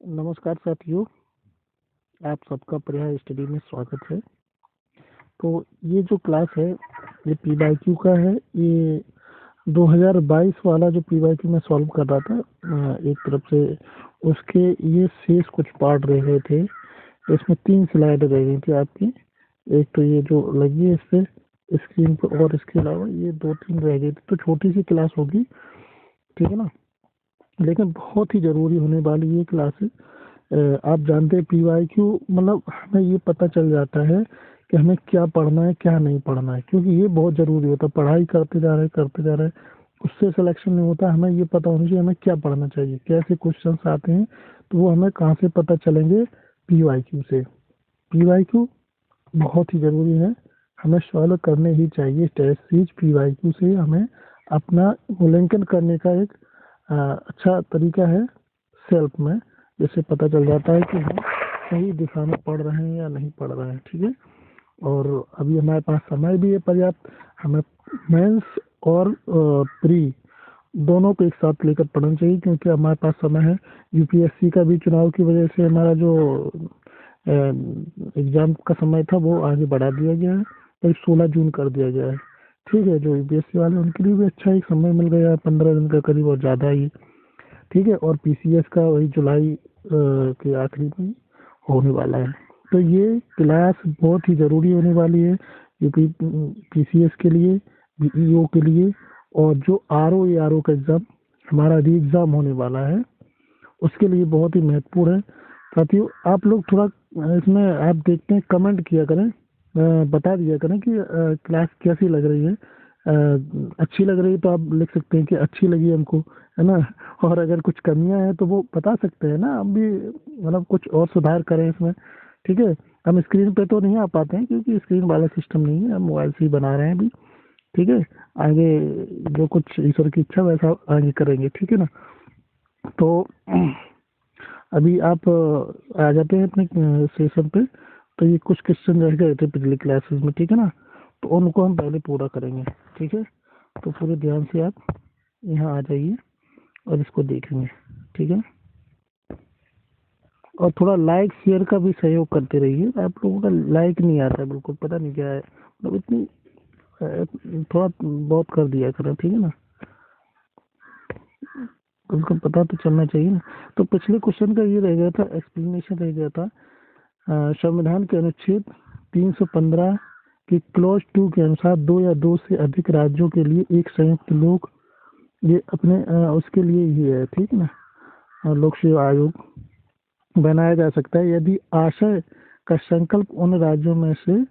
नमस्कार साथियों, आप सबका प्रयास स्टडी में स्वागत है। तो ये जो क्लास है ये पीवाईक्यू का है। ये 2022 वाला जो पीवाईक्यू मैं सॉल्व कर रहा था एक तरफ से उसके ये शेष कुछ पार्ट रह गए थे। इसमें 3 स्लाइड रह गई थी आपकी। एक तो ये जो लगी है इस पे स्क्रीन पर, और इसके अलावा ये 2-3 रह गई थी। तो छोटी सी क्लास होगी, ठीक है ना, लेकिन बहुत ही ज़रूरी होने वाली ये क्लास है। आप जानते हैं पीवाईक्यू मतलब हमें ये पता चल जाता है कि हमें क्या पढ़ना है क्या नहीं पढ़ना है, क्योंकि ये बहुत ज़रूरी होता है। पढ़ाई करते जा रहे हैं उससे सिलेक्शन नहीं होता। हमें ये पता होना चाहिए हमें क्या पढ़ना चाहिए, कैसे क्वेश्चंस आते हैं, तो वो हमें कहाँ से पता चलेंगे, पीवाईक्यू से। पीवाईक्यू बहुत ही ज़रूरी है, हमें सॉल्व करने ही चाहिए। टेस्ट सीरीज पीवाईक्यू से हमें अपना मूल्यांकन करने का एक अच्छा तरीका है सेल्फ में, जिससे पता चल जाता है कि हम सही दिशा में पढ़ रहे हैं या नहीं पढ़ रहे हैं, ठीक है। और अभी हमारे पास समय भी है पर्याप्त। हमें मेंस और प्री दोनों को एक साथ लेकर पढ़ना चाहिए, क्योंकि हमारे पास समय है। यूपीएससी का भी चुनाव की वजह से हमारा जो एग्जाम का समय था वो आगे बढ़ा दिया गया है, तो 16 जून कर दिया गया है, ठीक है। जो यूपीएससी वाले उनके लिए भी अच्छा एक समय मिल गया है, 15 दिन का करीब और ज़्यादा ही, ठीक है। और पीसीएस का वही जुलाई के आखिरी में होने वाला है। तो ये क्लास बहुत ही ज़रूरी होने वाली है यूपी पीसीएस के लिए, बीईओ के लिए, और जो आरओ एआरओ का एग्ज़ाम हमारा री एग्ज़ाम होने वाला है उसके लिए बहुत ही महत्वपूर्ण है। साथियों आप लोग थोड़ा इसमें आप देखते हैं कमेंट किया करें, बता दिया करें कि क्लास कैसी लग रही है। अच्छी लग रही है तो आप लिख सकते हैं कि अच्छी लगी हमको, है ना। और अगर कुछ कमियां हैं तो वो बता सकते हैं ना, हम भी मतलब कुछ और सुधार करें इसमें, ठीक है। हम स्क्रीन पे तो नहीं आ पाते हैं क्योंकि स्क्रीन वाला सिस्टम नहीं है, हम मोबाइल से ही बना रहे हैं अभी, ठीक है। आगे जो कुछ ईश्वर की इच्छा वैसा आगे करेंगे, ठीक है ना। तो अभी आप आ जाते हैं अपने सेशन पे। तो ये कुछ क्वेश्चन रह गए थे पिछली क्लासेस में, ठीक है ना, तो उनको हम पहले पूरा करेंगे, ठीक है। तो पूरे ध्यान से आप यहाँ आ जाइए और इसको देखेंगे, ठीक है। और थोड़ा लाइक शेयर का भी सहयोग करते रहिए। आप लोगों का लाइक नहीं आता है बिल्कुल, पता नहीं क्या है, मतलब इतनी थोड़ा बहुत कर दिया करें, ठीक है ना, उनको पता तो चलना चाहिए ना। तो पिछले क्वेश्चन का ये रह गया था, एक्सप्लेनेशन रह गया था। संविधान के अनुच्छेद 315 की क्लॉज 2 के अनुसार 2 या 2 से अधिक राज्यों के लिए एक संयुक्त लोक ये अपने उसके लिए ही है, ठीक ना, लोक सेवा आयोग बनाया जा सकता है यदि आशय का संकल्प उन राज्यों में से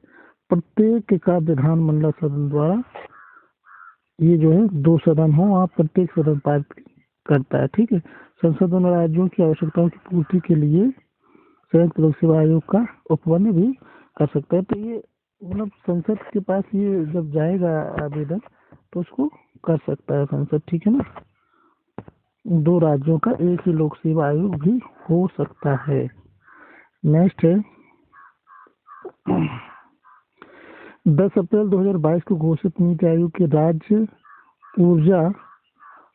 प्रत्येक का विधानमंडल सदन द्वारा, ये जो है 2 सदन हो, वहाँ प्रत्येक सदन पारित करता है, ठीक है। संसद उन राज्यों की आवश्यकताओं की पूर्ति के लिए संयुक्त लोक सेवा आयोग का उपवन भी कर सकता है। तो ये मतलब संसद के पास ये जब जाएगा आवेदन तो उसको कर सकता है संसद, ठीक है ना। 2 राज्यों का एक ही लोक सेवा आयोग भी हो सकता है। नेक्स्ट है 10 अप्रैल 2022 को घोषित नीति आयोग के राज्य ऊर्जा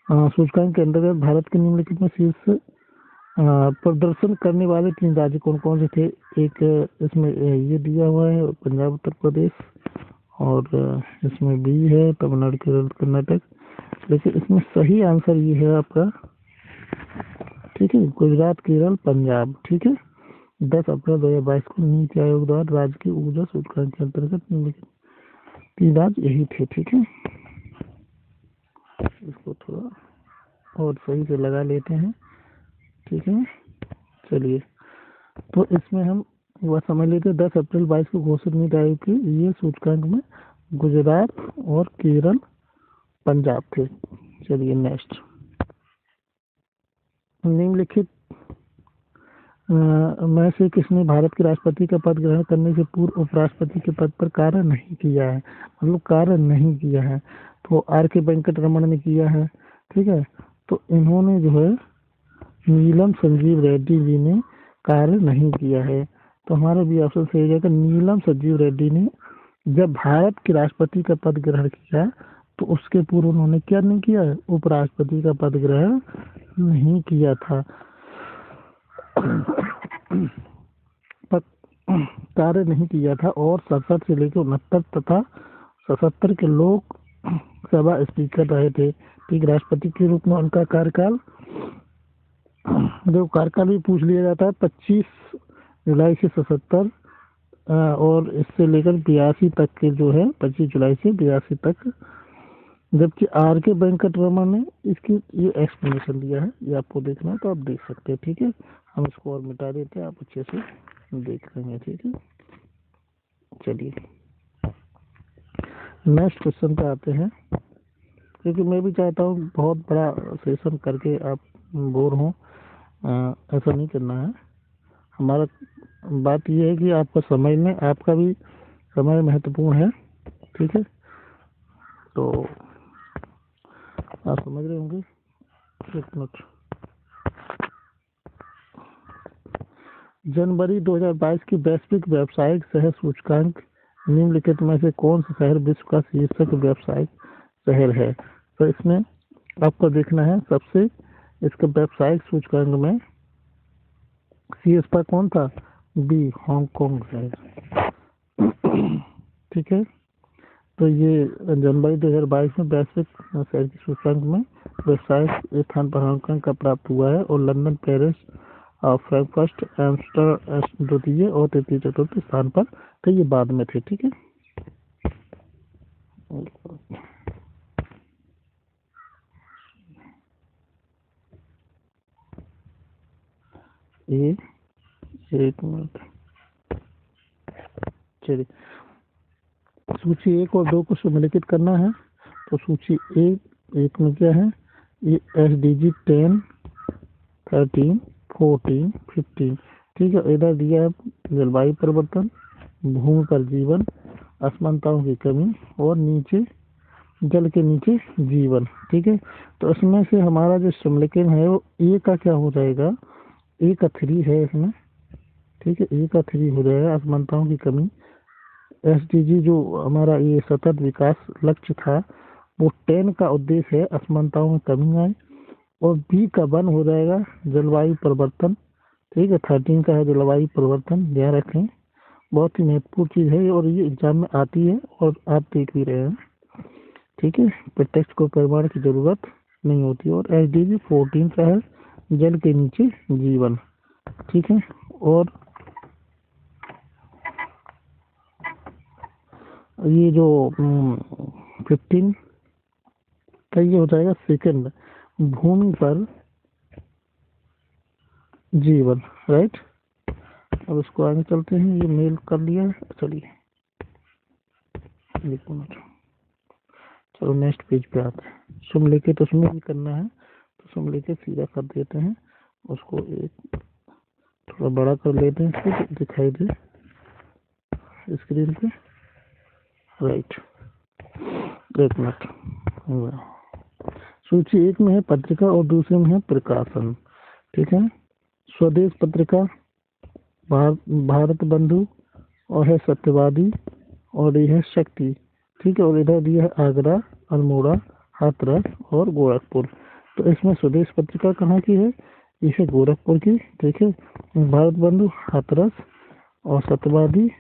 सूचकांक के अंतर्गत भारत के निम्नलिखित में शीर्ष प्रदर्शन करने वाले 3 राज्य कौन कौन से थे। एक इसमें ये दिया हुआ है पंजाब उत्तर प्रदेश, और इसमें बी है तमिलनाडु केरल कर्नाटक, लेकिन इसमें सही आंसर ये है आपका, ठीक है, गुजरात केरल पंजाब, ठीक है। 10 अप्रैल 2022 को नीति आयोग द्वारा राज्य की ऊर्जा सूचकांक के अंतर्गत निम्नलिखित 3 राज्य यही थे, ठीक है। इसको थोड़ा और सही से लगा लेते हैं, ठीक है। चलिए, तो इसमें हम वह समझ लेते हैं 10 अप्रैल 22 को घोषित नीति आयोग के ये सूचकांक में गुजरात और केरल पंजाब थे। चलिए नेक्स्ट, निम्नलिखित में से किसने भारत के राष्ट्रपति का पद ग्रहण करने से पूर्व उपराष्ट्रपति के पद पर कार्य नहीं किया है, मतलब कार्य नहीं किया है। तो आर के वेंकट रमन ने किया है, ठीक है। तो इन्होंने जो है नीलम संजीव रेड्डी जी ने कार्य नहीं किया है। तो हमारा भी ऑप्शन सही हो जाएगा, नीलम संजीव रेड्डी ने जब भारत के राष्ट्रपति का पद ग्रहण किया तो उसके पूर्व उन्होंने क्या नहीं किया, उपराष्ट्रपति का पद ग्रहण नहीं किया था। पर कार्य नहीं किया था और 67 से लेकर 69 तथा 77 के लोक सभा स्पीकर रहे थे। ठीक, राष्ट्रपति के रूप में उनका कार्यकाल, जो कार्यकाल भी पूछ लिया जाता है, 25 जुलाई से 77 और इससे लेकर 82 तक के जो है, 25 जुलाई से 82 तक। जबकि आर के वेंकट रमन ने इसकी ये एक्सप्लेनेशन दिया है, ये आपको देखना है तो आप देख सकते हैं। ठीक है, हम इसको और मिटा देते हैं, आप अच्छे से देख लेंगे। ठीक है, चलिए नेक्स्ट क्वेश्चन पे आते हैं, क्योंकि मैं भी चाहता हूँ बहुत बड़ा सेशन करके आप बोर हों, ऐसा नहीं करना है। हमारा बात ये है कि आपका समय में, आपका भी समय महत्वपूर्ण है। ठीक है, तो आप समझ रहे होंगे। एक मिनट, जनवरी 2022 की वैश्विक व्यावसायिक शहर सूचकांक निम्नलिखित में से कौन सा शहर विश्व का शीर्षक व्यावसायिक शहर है? तो इसमें आपको देखना है, सबसे इसके व्यावसायिक सूचकांक में शीर्ष पर कौन था? बी, हांगकांग है। ठीक है, तो ये जनवरी 2022 में वैश्विक शहर की सूचकांक में व्यावसायिक स्थान पर हांगकांग का प्राप्त हुआ है, और लंदन, पेरिस और फ्रैंकफर्ट, एम्स्टर्डम द्वितीय और तृतीय चतुर्थ स्थान पर, तो ये बाद में थे। ठीक है, ये एक मिनट, चलिए सूची 1 और 2 को सम्मिलित करना है। तो सूची एक में क्या है? ये SDG 10, 13, 14, 15। ठीक है, इधर दिया है जलवायु परिवर्तन, भूमि पर जीवन, असमानताओं की कमी, और नीचे जल के नीचे जीवन। ठीक है, तो इसमें से हमारा जो सम्मिलित है वो ए का क्या हो जाएगा? ए का 3 है इसमें। ठीक है, ए का 3 हो जाएगा, असमानताओं की कमी। SDG जो हमारा ये सतत विकास लक्ष्य था, वो 10 का उद्देश्य है असमानताओं में कमी आए, और बी का 1 हो जाएगा जलवायु परिवर्तन। ठीक है, 13 का है जलवायु परिवर्तन, ध्यान रखें, बहुत ही महत्वपूर्ण चीज़ है और ये एग्जाम में आती है और आप देख भी रहे हैं। ठीक है, प्रत्यक्ष को प्रमाण की जरूरत नहीं होती। और SDG 14 का है जल के नीचे जीवन। ठीक है, और ये जो 15 का ये हो जाएगा सेकंड, भूमि पर जीवन। राइट, अब इसको आगे चलते हैं, ये मेल कर लिया। चलिए एक मिनट, चलो नेक्स्ट पेज पे आते हैं। सम्मिलित उसमें भी करना है, तो सम्मिलित सीधा कर देते हैं, उसको एक थोड़ा बड़ा कर लेते हैं, इसको दिखाई दे स्क्रीन पे। राइट, एक मिनट। सूची 1 में है पत्रिका और दूसरे में है प्रकाशन। ठीक है, स्वदेश पत्रिका, भारत बंधु, और है सत्यवादी, और ये है शक्ति। ठीक है, और इधर दिया है आगरा, अल्मोड़ा, हाथरस और गोरखपुर। तो इसमें स्वदेश पत्रिका कहाँ की है? ये है गोरखपुर की। ठीक है, भारत बंधु हाथरस, और सत्यवादी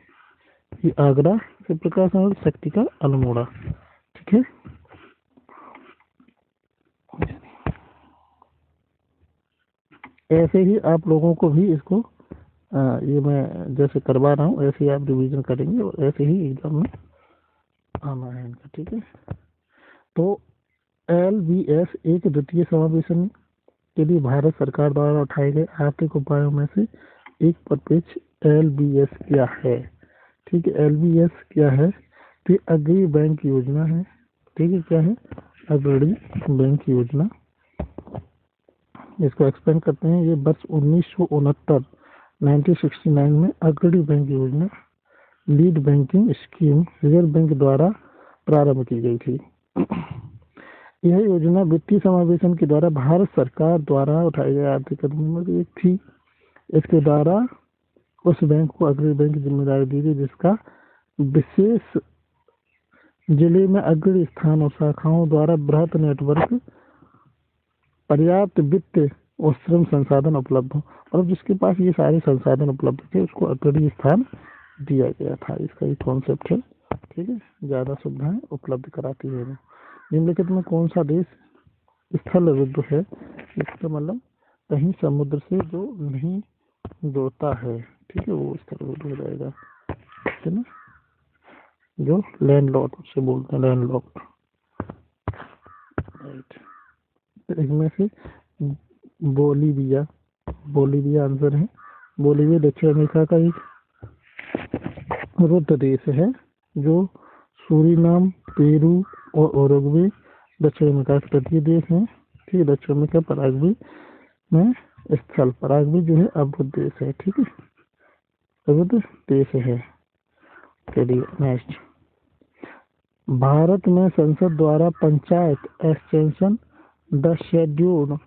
ये आगरा से प्रकाशन, और शक्ति का अल्मोड़ा। ठीक है, ऐसे ही आप लोगों को भी इसको ये मैं जैसे करवा रहा हूँ, ऐसे ही आप रिवीजन करेंगे और ऐसे ही एग्जाम में आना है इनका। ठीक है, तो LBS एक द्वितीय समावेशन के लिए भारत सरकार द्वारा उठाए गए आर्थिक उपायों में से एक परिप्रेक्ष्य LBS क्या है? ठीक है, LBS क्या है? तो अग्रणी बैंक योजना है। ठीक है, क्या है? अग्रणी बैंक योजना। इसको एक्सप्लेन करते हैं। ये वर्ष 1969 में अग्रणी बैंक योजना, lead banking scheme, reserve bank द्वारा प्रारंभ की गई थी। यह योजना वित्तीय समावेशन के द्वारा भारत सरकार द्वारा उठाए गए आर्थिक कदमों में एक थी। इसके द्वारा उस बैंक को अग्रणी बैंक की जिम्मेदारी दी गई जिसका विशेष जिले में अग्रणी स्थान और शाखाओं द्वारा बृहत नेटवर्क, पर्याप्त वित्त और श्रम संसाधन उपलब्ध हो। और जिसके पास ये सारे संसाधन उपलब्ध थे उसको अग्रणी स्थान दिया गया था। इसका ये कॉन्सेप्ट है। ठीक है, ज़्यादा सुविधाएं उपलब्ध कराती है वो। निम्नलिखित में कौन सा देश स्थल रुद्ध है? इसका मतलब कहीं समुद्र से जो नहीं जोड़ता है, ठीक है, वो स्थल रुद्ध हो जाएगा, है ना, जो लैंड लॉक से बोलते हैं, लैंड लॉक। राइट, इनमें से बोलीविया, बोलीविया आंसर है। बोलीविया दक्षिण अमेरिका का एक रुद्ध देश है जो सूरीनाम, पेरू और उरुग्वे दक्षिण अमेरिका के तटीय देश हैं। ठीक है, दक्षिण अमेरिका पराग्वे में स्थल, पराग्वे जो है अवरुद्ध देश है। ठीक है, अवरुद्ध देश है। चलिए नेक्स्ट, भारत में संसद द्वारा panchayat extension the scheduled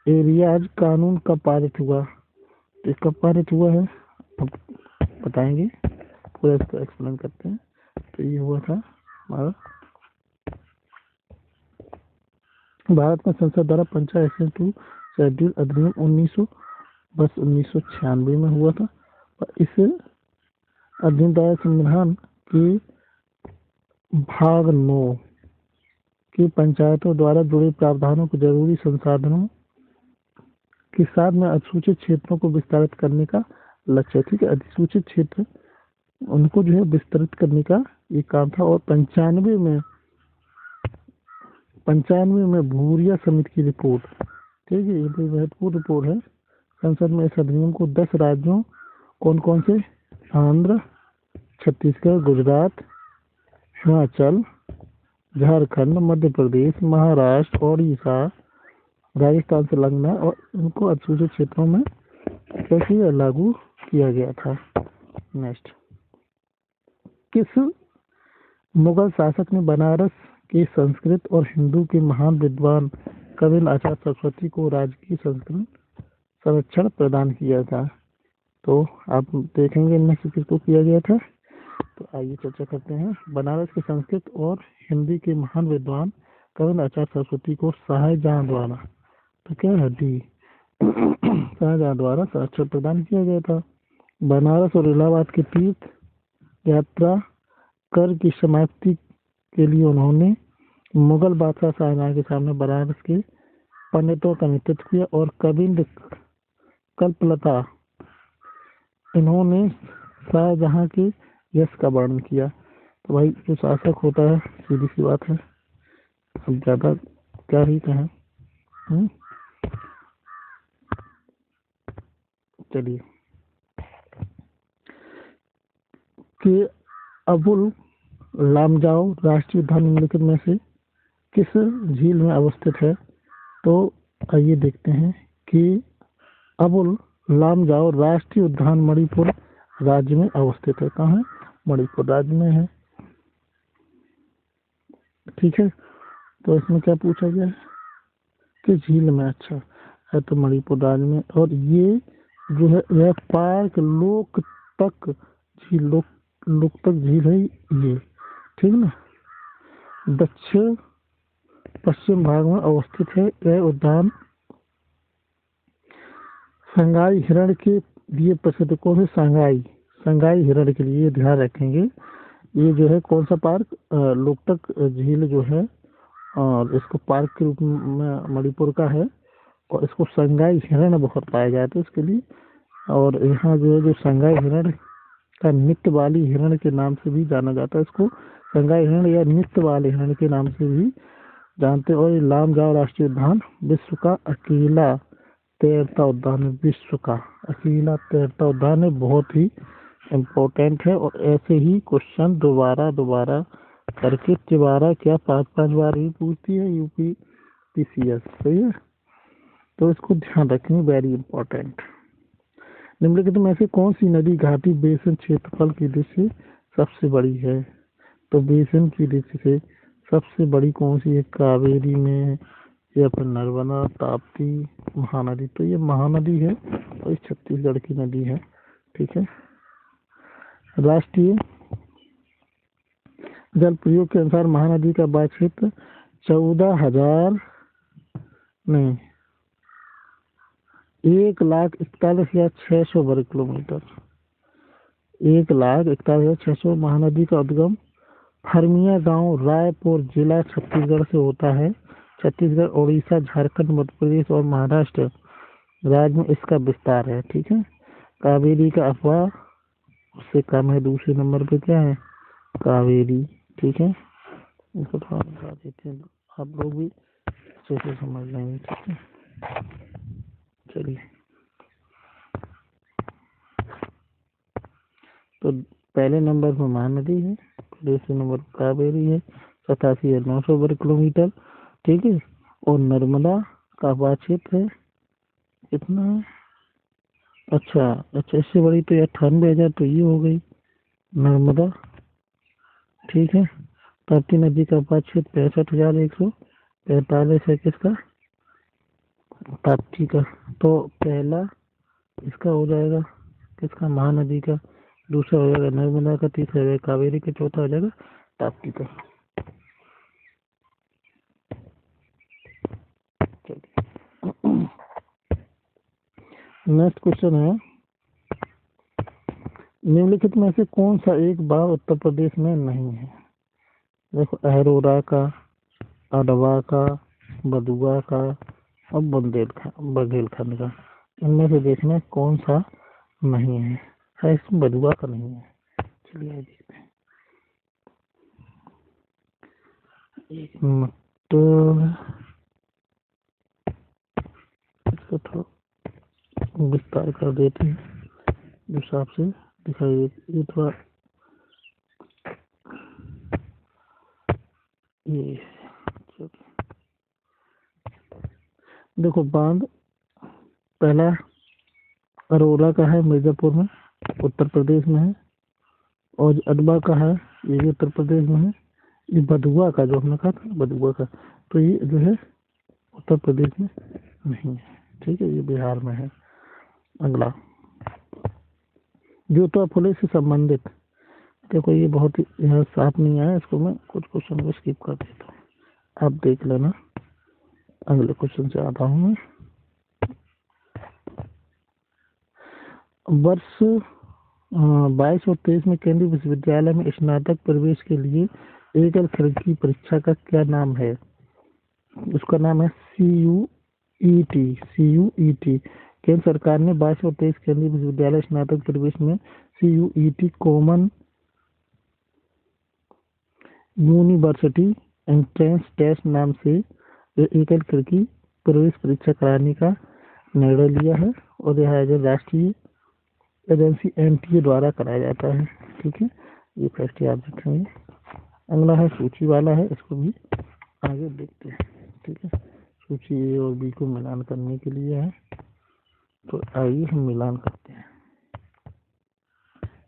areas कानून कब पारित हुआ? तो कब पारित हुआ है अब बताएंगे, पूरा इसको एक्सप्लेन करते हैं। तो ये हुआ था हमारा भारत में संसद द्वारा पंचायत एक्सटेंशन टू शेड्यूल अधिनियम 1996 में हुआ था। और इस अधिनियम द्वारा संविधान के भाग 9 की पंचायतों द्वारा जुड़े प्रावधानों को जरूरी संसाधनों के साथ में अधिसूचित क्षेत्रों को विस्तारित करने का लक्ष्य। ठीक है, अधिसूचित क्षेत्र उनको जो है विस्तृत करने का ये काम था। और 95 में भूरिया समिति की रिपोर्ट, ठीक है, ये बड़ी महत्वपूर्ण रिपोर्ट है। संसद में इस अधिनियम को 10 राज्यों, कौन कौन से? आंध्र, छत्तीसगढ़, गुजरात, हिमाचल, झारखंड, मध्य प्रदेश, महाराष्ट्र, ओडिशा, राजस्थान, तेलंगाना और इनको अधिसूचित क्षेत्रों में कैसे लागू किया गया था। नेक्स्ट, किस मुगल शासक ने बनारस के संस्कृत और हिंदू के महान विद्वान कविंद्र आचार्य सरस्वती को राजकीय संस्कृत संरक्षण प्रदान किया था? तो आप देखेंगे इनमें से किसको किया गया था। तो आइए चर्चा करते हैं। बनारस के संस्कृत और हिंदी के महान विद्वान कविंद्र आचार्य सरस्वती को शाहजहां द्वारा, तो क्या है डी, शाहजहां द्वारा संरक्षण प्रदान किया गया था। बनारस और इलाहाबाद के तीर्थ यात्रा कर की समाप्ति के लिए उन्होंने मुगल बादशाह शाहजहां के सामने बनारस के पंडितों का नेतृत्व किया और कविंद्र, कल्पलता, इन्होंने शाहजहां के यश का वर्णन किया। तो भाई जो शासक होता है, सीधी सी बात है, अब ज्यादा क्या ही कहें। चलिए, कि अबुल लामजाओ राष्ट्रीय उद्यान निम्नलिखित में से किस झील में अवस्थित है? तो आइए देखते हैं कि अबुल लामजाओ राष्ट्रीय उद्यान मणिपुर राज्य में अवस्थित है। कहाँ है? मणिपुर राज्य में है। ठीक है, तो इसमें क्या पूछा गया है कि झील में, अच्छा है तो मणिपुर राज्य में। और ये जो है यह पार्क लोकतक झील, लोकतक झील है ये, ठीक ना, दक्षिण पश्चिम भाग में अवस्थित है। यह उद्यान संगाई हिरण के लिए प्रसिद्ध। कौन है? संगाई हिरण के लिए, ध्यान रखेंगे। ये जो है कौन सा पार्क? लोकतक झील जो है, और इसको पार्क के रूप में मणिपुर का है। और इसको संगाई हिरण बहुत पाए जाते हैं इसके लिए। और यहाँ जो है, जो संगाई हिरण का नित्य वाली हिरण के नाम से भी जाना जाता है। इसको संगाई हिरण या नित्य वाले हिरण के नाम से भी जानते हैं। और ये लामजाओ राष्ट्रीय उद्यान विश्व का अकेला तैरता उद्यान है। विश्व का अकेला तैरता उद्यान है, बहुत ही इम्पोर्टेंट है। और ऐसे ही क्वेश्चन दोबारा करके तिबारा क्या 5-5 बार ही पूछती है यूपीपीसीएस, सही है। तो इसको ध्यान रखेंगे, वेरी इंपॉर्टेंट। निम्नलिखित में से कौन सी नदी घाटी बेसिन क्षेत्रफल की दृष्टि से सबसे बड़ी है? तो बेसिन की दृष्टि से सबसे बड़ी कौन सी है? कावेरी में या फिर नर्मदा, ताप्ती, महानदी? तो ये महानदी है और इस छत्तीसगढ़ की नदी है। ठीक है, राष्ट्रीय जल प्रयोग के अनुसार महानदी का बाढ़ क्षेत्र 14,000 नहीं 1,41,600 वर्ग किलोमीटर। 1,41,600। महानदी का उद्गम फरमिया गांव रायपुर जिला छत्तीसगढ़ से होता है। छत्तीसगढ़, उड़ीसा, झारखंड, मध्य प्रदेश और महाराष्ट्र राज्य में इसका विस्तार है। ठीक है। कावेरी का अफवाह उससे कम है। दूसरे नंबर पे क्या है? कावेरी। ठीक है। इसको थोड़ा बता देते हैं, आप लोग भी अच्छे से समझ लेंगे। ठीक है, चलिए। तो पहले नंबर पर महानदी है, दूसरे नंबर पर कावेरी है, 87,900 वर्ग किलोमीटर। ठीक है। और नर्मदा का अफवाह क्षेत्र है कितना है? अच्छा, इससे बड़ी तो 98,000 तो ये हो गई नर्मदा। ठीक है। ताप्ती नदी का अफवाह क्षेत्र 65,145 है। किसका? ताप्ती का। तो पहला इसका हो जाएगा किसका? महानदी का। दूसरा हो जाएगा नर्मदा का। तीसरा हो जाएगा कावेरी का। चौथा हो जाएगा ताप्ती का। नेक्स्ट क्वेश्चन है, निम्नलिखित में से कौन सा एक बाघ उत्तर प्रदेश में नहीं है? देखो, अहरोरा का, अडवा का, बदुआ का और बघेलखंड का। इनमें से देखना है कौन सा नहीं है इसमें बदुआ का नहीं है। चलिए देखते हैं। एक मिनट, इसको थोड़ा विस्तार कर देते हैं जिस हिसाब से दिखाई देती। ये थोड़ा ये देखो, बांध पहला अरोरा का है, मिर्जापुर में, उत्तर प्रदेश में है। और अडबा का है, ये भी उत्तर प्रदेश में है। ये बदुआ का जो हमने कहा था, बदुआ का, तो ये जो है उत्तर प्रदेश में नहीं है। ठीक है, ये बिहार में है। अगला, ज्योतिबा फुले से संबंधित, देखो ये बहुत ही यहाँ साफ नहीं आया, इसको मैं कुछ क्वेश्चन को स्किप कर देता हूँ, आप देख लेना। अगले क्वेश्चन से आता हूँ मैं। वर्ष 22 और 23 में केंद्रीय विश्वविद्यालय में स्नातक प्रवेश के लिए एकल खिड़की परीक्षा का क्या नाम है? उसका नाम है CUET। केंद्र सरकार ने 22 और 23 केंद्रीय विश्वविद्यालय स्नातक प्रवेश में CUET common university entrance test नाम से एकल खिड़की प्रवेश परीक्षा कराने का निर्णय लिया है। और यह आयोजन राष्ट्रीय एजेंसी NTA द्वारा कराया जाता है। ठीक है, ये फैक्ट याद रखेंगे। अगला है सूची वाला है, इसको भी आगे देखते हैं। ठीक है, सूची A और B को मिलान करने के लिए है, तो आइए हम मिलान करते हैं।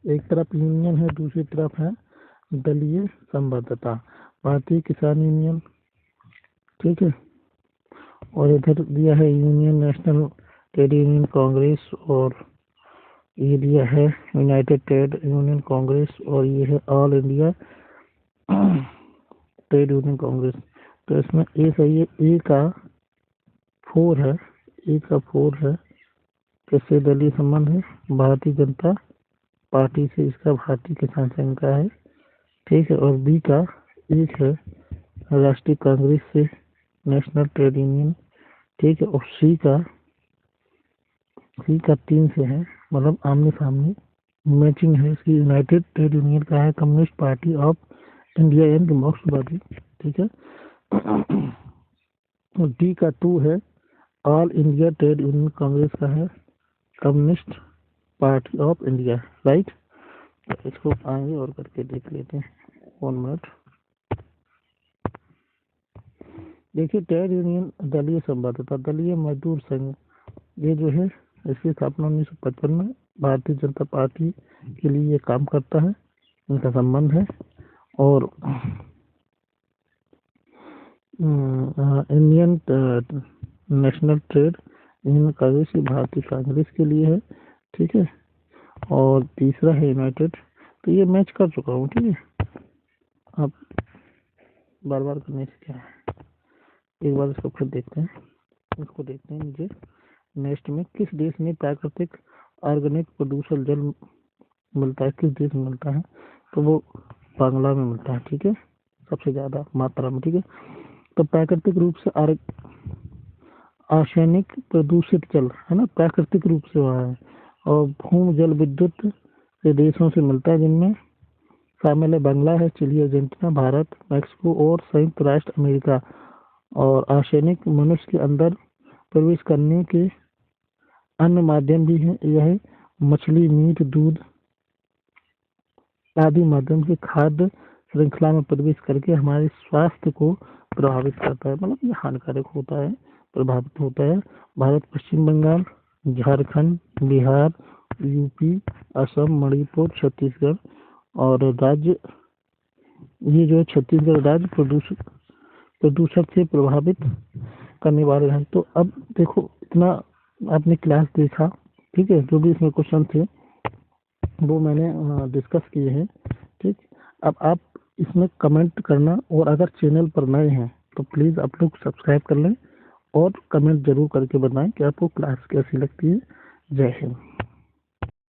एक तरफ यूनियन है, दूसरी तरफ है दलीय संबद्धता, भारतीय किसान यूनियन। ठीक है, और इधर दिया है union national trade union Congress, और ये दिया है यूनाइटेड ट्रेड यूनियन कांग्रेस, और ये है all India trade union Congress. तो इसमें ए सही है, ए का 4 है, ए का 4 है। किससे दलीय संबंध है? भारतीय जनता पार्टी से, इसका भारतीय किसान संघ का है। ठीक है, और बी का 1 है, राष्ट्रीय कांग्रेस से, नेशनल ट्रेड यूनियन। ठीक है, और सी का 3 से है, मतलब आमने सामने मैचिंग है इसकी। यूनाइटेड ट्रेड यूनियन का है, communist party of India and मार्क्सवादी। ठीक है, और डी का 2 है, all India trade union Congress का है, communist party of India. Right, तो इसको आगे और करके देख लेते हैं। 1 मिनट। देखिए, ट्रेड यूनियन दलीय संबद्धता, दलीय मजदूर संघ, ये जो है इसकी स्थापना 1955 में भारतीय जनता पार्टी के लिए ये काम करता है, इनका संबंध है। और Indian national trade union Congress भारतीय कांग्रेस के लिए है। ठीक है, और तीसरा है यूनाइटेड। तो ये मैच कर चुका हूँ। ठीक है, आप बार बार करने से क्या है, एक बार इसको फिर देखते हैं, इसको देखते हैं नीचे। नेक्स्ट में किस देश में प्राकृतिक ऑर्गेनिक प्रदूषण जल मिलता है, किस देश में मिलता है, तो वो बांग्ला में मिलता है। ठीक है, सबसे ज़्यादा मात्रा में। ठीक है, तो प्राकृतिक रूप से आर्सेनिक प्रदूषित जल है ना, प्राकृतिक रूप से वहाँ है। और भूमि जल विद्युत के देशों से मिलता है, जिनमें शामिल है बांग्ला है, चिली, अर्जेंटीना, भारत, मैक्सिको और संयुक्त राष्ट्र अमेरिका। और आर्सेनिक मनुष्य के अंदर प्रवेश करने के अन्य माध्यम भी हैं। यह मछली, मीट, दूध आदि माध्यम से खाद्य श्रृंखला में प्रवेश करके हमारे स्वास्थ्य को प्रभावित करता है, मतलब ये हानिकारक होता है, प्रभावित होता है। भारत, पश्चिम बंगाल, झारखंड, बिहार, यूपी, असम, मणिपुर, छत्तीसगढ़ और राज्य, ये जो है छत्तीसगढ़ राज्य प्रदूषक से प्रभावित करने वाले हैं। तो अब देखो, इतना आपने क्लास देखा, ठीक है, जो भी इसमें क्वेश्चन थे वो मैंने डिस्कस किए हैं। ठीक, अब आप इसमें कमेंट करना, और अगर चैनल पर नए हैं तो प्लीज़ आप लोग सब्सक्राइब कर लें और कमेंट जरूर करके बताएं कि आपको क्लास कैसी लगती है। जय हिंद।